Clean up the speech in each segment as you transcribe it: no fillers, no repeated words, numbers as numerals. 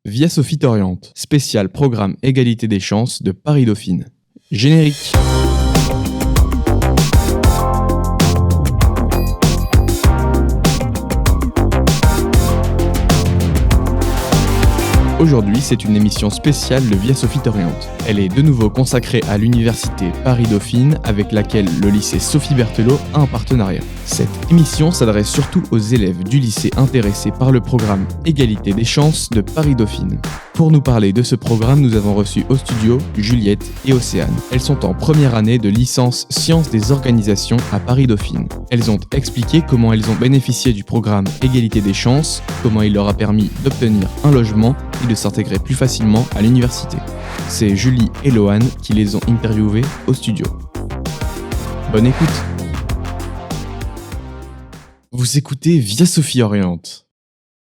Via Sophie t'oriente, spécial programme égalité des chances de Paris-Dauphine. Générique. Aujourd'hui, c'est une émission spéciale de Via Sophie t'oriente. Elle est de nouveau consacrée à l'université Paris-Dauphine avec laquelle le lycée Sophie Berthelot a un partenariat. Cette émission s'adresse surtout aux élèves du lycée intéressés par le programme Égalité des chances de Paris-Dauphine. Pour nous parler de ce programme, nous avons reçu au studio Juliette et Océane. Elles sont en première année de licence Sciences des organisations à Paris-Dauphine. Elles ont expliqué comment elles ont bénéficié du programme Égalité des chances, comment il leur a permis d'obtenir un logement et de s'intégrer plus facilement à l'université. C'est Julie et Loane qui les ont interviewées au studio. Bonne écoute. Vous écoutez Via Sophie Oriente.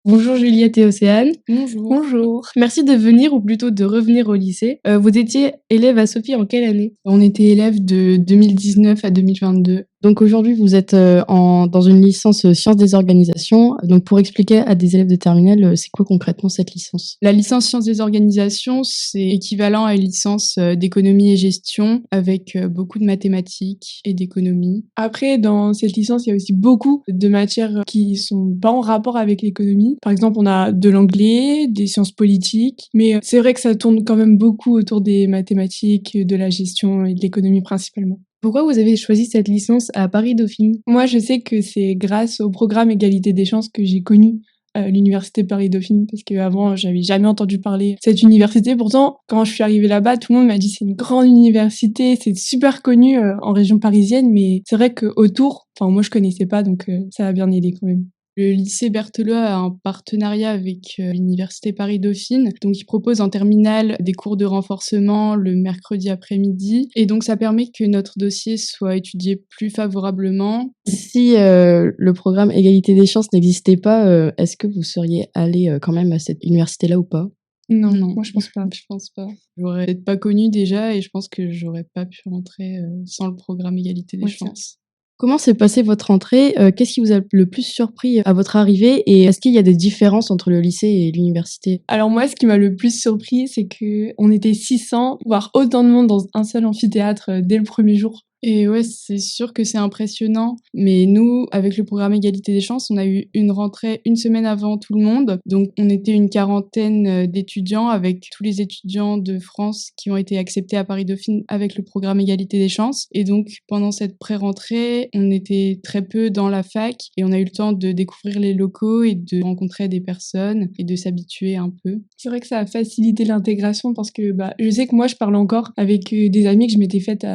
Bonjour Juliette et Océane. Bonjour. Bonjour. Merci de venir, ou plutôt de revenir au lycée. Vous étiez élève à Sophie en quelle année ? On était élèves de 2019 à 2022. Donc aujourd'hui, vous êtes dans une licence Sciences des organisations. Donc pour expliquer à des élèves de terminale, c'est quoi concrètement cette licence ? La licence Sciences des organisations, c'est équivalent à une licence d'économie et gestion avec beaucoup de mathématiques et d'économie. Après, dans cette licence, il y a aussi beaucoup de matières qui sont pas en rapport avec l'économie. Par exemple, on a de l'anglais, des sciences politiques, mais c'est vrai que ça tourne quand même beaucoup autour des mathématiques, de la gestion et de l'économie principalement. Pourquoi vous avez choisi cette licence à Paris-Dauphine ? Moi, je sais que c'est grâce au programme Égalité des chances que j'ai connu l'université Paris-Dauphine, parce qu'avant, j'avais jamais entendu parler de cette université. Pourtant, quand je suis arrivée là-bas, tout le monde m'a dit c'est une grande université, c'est super connu en région parisienne, mais c'est vrai qu'autour, moi, je connaissais pas, donc ça a bien aidé quand même. Le lycée Berthelot a un partenariat avec l'université Paris-Dauphine, donc il propose en terminale des cours de renforcement le mercredi après-midi, et donc ça permet que notre dossier soit étudié plus favorablement. Si le programme Égalité des chances n'existait pas, est-ce que vous seriez allé quand même à cette université-là ou pas ? Non, moi je pense pas. J'aurais peut-être pas connu déjà, et je pense que j'aurais pas pu rentrer sans le programme Égalité des chances. Comment s'est passée votre entrée ? Qu'est-ce qui vous a le plus surpris à votre arrivée ? Et est-ce qu'il y a des différences entre le lycée et l'université ? Alors moi, ce qui m'a le plus surpris, c'est qu'on était 600, voire autant de monde dans un seul amphithéâtre dès le premier jour. Et ouais, c'est sûr que c'est impressionnant. Mais nous, avec le programme Égalité des chances, on a eu une rentrée une semaine avant tout le monde. Donc on était une quarantaine d'étudiants avec tous les étudiants de France qui ont été acceptés à Paris-Dauphine avec le programme Égalité des chances. Et donc pendant cette pré-rentrée, on était très peu dans la fac et on a eu le temps de découvrir les locaux et de rencontrer des personnes et de s'habituer un peu. C'est vrai que ça a facilité l'intégration parce que je sais que moi je parle encore avec des amis que je m'étais faites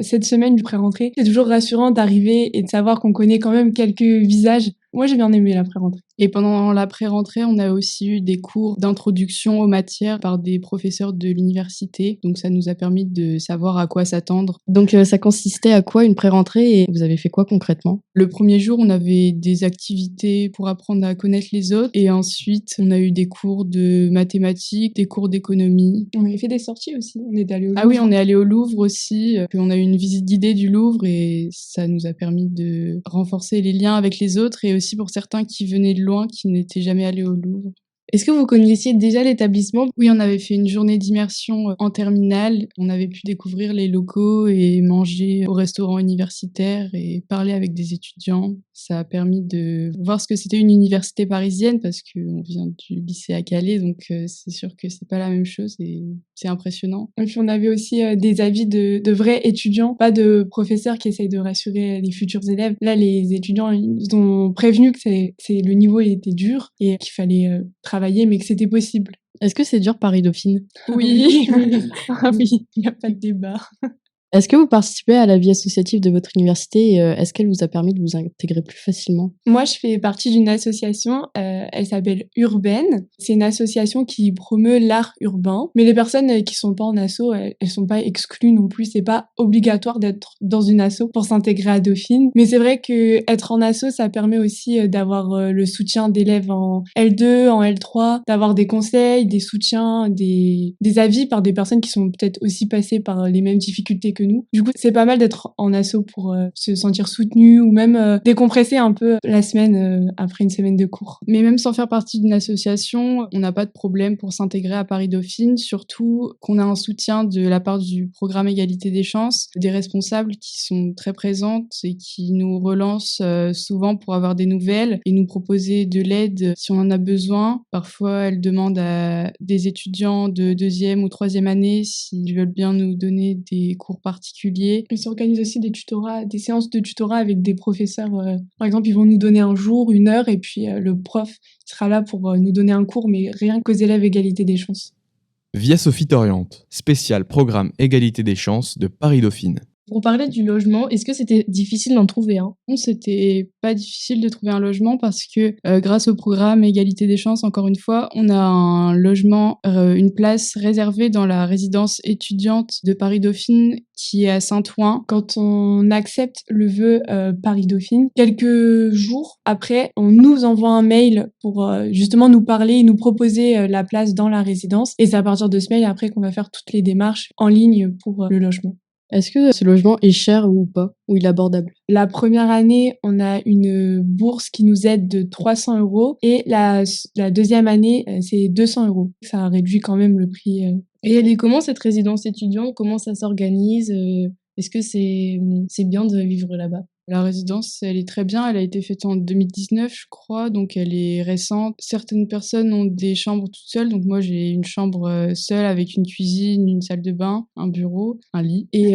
cette semaine du pré-rentrée. C'est toujours rassurant d'arriver et de savoir qu'on connaît quand même quelques visages. Moi, j'ai bien aimé la pré-rentrée. Et pendant la pré-rentrée, on a aussi eu des cours d'introduction aux matières par des professeurs de l'université. Donc, ça nous a permis de savoir à quoi s'attendre. Donc, ça consistait à quoi une pré-rentrée et vous avez fait quoi concrètement ? Le premier jour, on avait des activités pour apprendre à connaître les autres. Et ensuite, on a eu des cours de mathématiques, des cours d'économie. On avait fait des sorties aussi. On est allé au Louvre. Ah oui, on est allé au Louvre aussi. Puis on a eu une visite guidée du Louvre et ça nous a permis de renforcer les liens avec les autres et aussi pour certains qui venaient de loin, qui n'étaient jamais allés au Louvre. Est-ce que vous connaissiez déjà l'établissement ? Oui, on avait fait une journée d'immersion en terminale. On avait pu découvrir les locaux et manger au restaurant universitaire et parler avec des étudiants. Ça a permis de voir ce que c'était une université parisienne parce qu'on vient du lycée à Calais, donc c'est sûr que c'est pas la même chose et c'est impressionnant. Et puis on avait aussi des avis de vrais étudiants, pas de professeurs qui essayent de rassurer les futurs élèves. Là, les étudiants ils nous ont prévenu que le niveau était dur et qu'il fallait travailler, mais que c'était possible. Est-ce que c'est dur Paris-Dauphine ? Oui, oui, il n'y a pas de débat. Est-ce que vous participez à la vie associative de votre université et est-ce qu'elle vous a permis de vous intégrer plus facilement ? Moi, je fais partie d'une association, elle s'appelle Urbaine. C'est une association qui promeut l'art urbain. Mais les personnes qui sont pas en asso, elles sont pas exclues non plus. C'est pas obligatoire d'être dans une asso pour s'intégrer à Dauphine. Mais c'est vrai que être en asso, ça permet aussi d'avoir le soutien d'élèves en L2, en L3, d'avoir des conseils, des soutiens, des avis par des personnes qui sont peut-être aussi passées par les mêmes difficultés que que nous. Du coup, c'est pas mal d'être en asso pour se sentir soutenu ou même décompresser un peu la semaine après une semaine de cours. Mais même sans faire partie d'une association, on n'a pas de problème pour s'intégrer à Paris Dauphine, surtout qu'on a un soutien de la part du programme Égalité des chances, des responsables qui sont très présentes et qui nous relancent souvent pour avoir des nouvelles et nous proposer de l'aide si on en a besoin. Parfois, elles demandent à des étudiants de 2e ou 3e année s'ils veulent bien nous donner des cours particuliers. On s'organise aussi des tutorats, des séances de tutorat avec des professeurs. Par exemple, ils vont nous donner un jour, une heure, et puis le prof sera là pour nous donner un cours, mais rien qu'aux élèves Égalité des chances. Via Sophie t'oriente, spécial programme Égalité des chances de Paris Dauphine. Pour parler du logement, est-ce que c'était difficile d'en trouver un ? Non, c'était pas difficile de trouver un logement parce que grâce au programme Égalité des chances, encore une fois, on a un logement, une place réservée dans la résidence étudiante de Paris Dauphine qui est à Saint-Ouen. Quand on accepte le vœu Paris Dauphine, quelques jours après, on nous envoie un mail pour justement nous parler et nous proposer la place dans la résidence. Et c'est à partir de ce mail après qu'on va faire toutes les démarches en ligne pour le logement. Est-ce que ce logement est cher ou pas ? Ou il est abordable ? La première année, on a une bourse qui nous aide de 300 € et la deuxième année, c'est 200 €. Ça réduit quand même le prix. Et elle est comment cette résidence étudiante ? Comment ça s'organise ? Est-ce que c'est bien de vivre là-bas ? La résidence, elle est très bien. Elle a été faite en 2019, je crois, donc elle est récente. Certaines personnes ont des chambres toutes seules. Donc moi, j'ai une chambre seule avec une cuisine, une salle de bain, un bureau, un lit. Et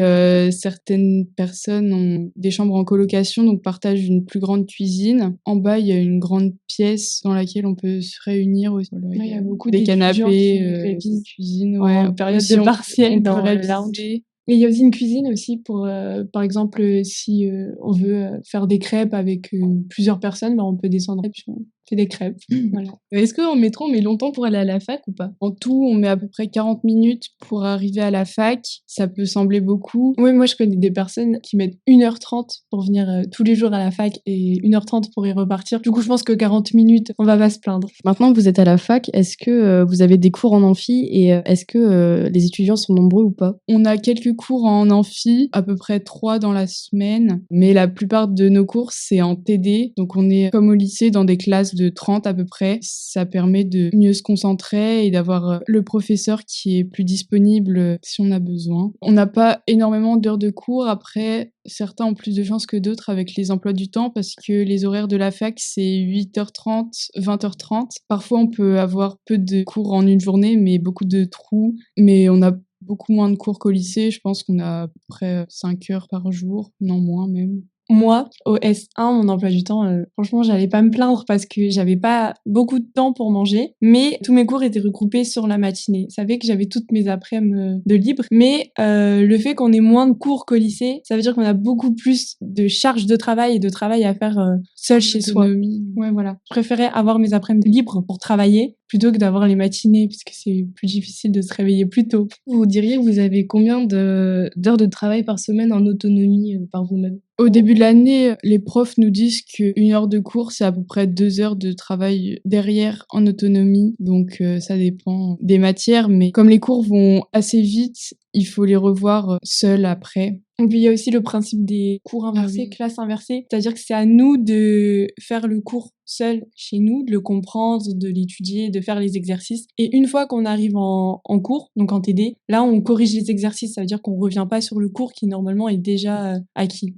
certaines personnes ont des chambres en colocation, donc partagent une plus grande cuisine. En bas, il y a une grande pièce dans laquelle on peut se réunir aussi. Voilà, il y a beaucoup des canapés, une cuisine, en période de partiel dans le lounge. Et il y a aussi une cuisine aussi pour, par exemple, si on veut faire des crêpes avec plusieurs personnes, bah, on peut descendre et puis on fait des crêpes. Voilà. Est-ce qu'en métro, on met longtemps pour aller à la fac ou pas ? En tout, on met à peu près 40 minutes pour arriver à la fac. Ça peut sembler beaucoup. Oui, moi, je connais des personnes qui mettent 1h30 pour venir tous les jours à la fac et 1h30 pour y repartir. Du coup, je pense que 40 minutes, on va pas se plaindre. Maintenant que vous êtes à la fac, est-ce que vous avez des cours en amphi et est-ce que les étudiants sont nombreux ou pas ? On a quelques cours en amphi, à peu près 3 dans la semaine, mais la plupart de nos cours, c'est en TD. Donc, on est comme au lycée dans des classes de 30 à peu près. Ça permet de mieux se concentrer et d'avoir le professeur qui est plus disponible si on a besoin. On n'a pas énormément d'heures de cours. Après, certains ont plus de chance que d'autres avec les emplois du temps parce que les horaires de la fac, c'est 8h30, 20h30. Parfois, on peut avoir peu de cours en une journée, mais beaucoup de trous. Mais on a beaucoup moins de cours qu'au lycée. Je pense qu'on a à peu près 5 heures par jour, non moins même. Moi, au S1, mon emploi du temps, franchement, j'allais pas me plaindre parce que j'avais pas beaucoup de temps pour manger, mais tous mes cours étaient regroupés sur la matinée. Ça fait que j'avais toutes mes après-midi de libre, mais le fait qu'on ait moins de cours qu'au lycée, ça veut dire qu'on a beaucoup plus de charges de travail et de travail à faire seul chez soi. Ouais, voilà. Je préférais avoir mes après-midi libres pour travailler plutôt que d'avoir les matinées parce que c'est plus difficile de se réveiller plus tôt. Vous diriez que vous avez combien d'heures de travail par semaine en autonomie par vous-même ? Au début de l'année, les profs nous disent qu'une heure de cours, c'est à peu près 2 heures de travail derrière en autonomie. Donc, ça dépend des matières. Mais comme les cours vont assez vite, il faut les revoir seul après. Et puis, il y a aussi le principe des cours inversés, classes inversées. C'est-à-dire que c'est à nous de faire le cours seul chez nous, de le comprendre, de l'étudier, de faire les exercices. Et une fois qu'on arrive en cours, donc en TD, là, on corrige les exercices. Ça veut dire qu'on ne revient pas sur le cours qui, normalement, est déjà acquis.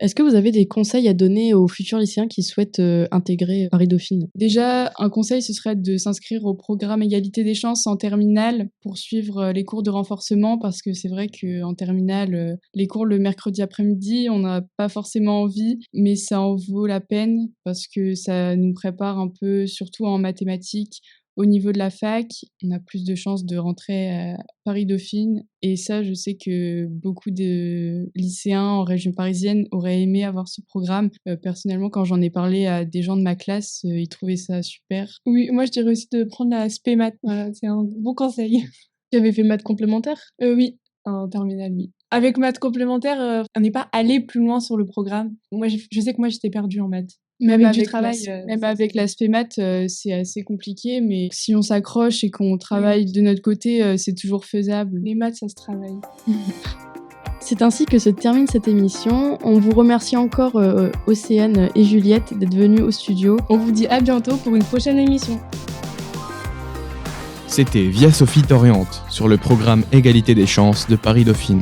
Est-ce que vous avez des conseils à donner aux futurs lycéens qui souhaitent intégrer Paris Dauphine ? Déjà, un conseil, ce serait de s'inscrire au programme Égalité des chances en terminale pour suivre les cours de renforcement parce que c'est vrai qu'en terminale, les cours le mercredi après-midi, on n'a pas forcément envie, mais ça en vaut la peine parce que ça nous prépare un peu, surtout en mathématiques. Au niveau de la fac, on a plus de chances de rentrer à Paris Dauphine. Et ça, je sais que beaucoup de lycéens en région parisienne auraient aimé avoir ce programme. Personnellement, quand j'en ai parlé à des gens de ma classe, ils trouvaient ça super. Oui, moi, je dirais aussi de prendre la spé maths. Voilà, c'est un bon conseil. Tu avais fait maths complémentaire ? Oui, en terminale, oui. Avec maths complémentaire, on n'est pas allé plus loin sur le programme. Moi, je sais que moi, j'étais perdue en maths. Même avec du travail. Même avec l'aspect maths, c'est assez compliqué, mais si on s'accroche et qu'on travaille de notre côté, c'est toujours faisable. Les maths, ça se travaille. C'est ainsi que se termine cette émission. On vous remercie encore Océane et Juliette d'être venues au studio. On vous dit à bientôt pour une prochaine émission. C'était Via Sophie t'oriente sur le programme Égalité des chances de Paris Dauphine.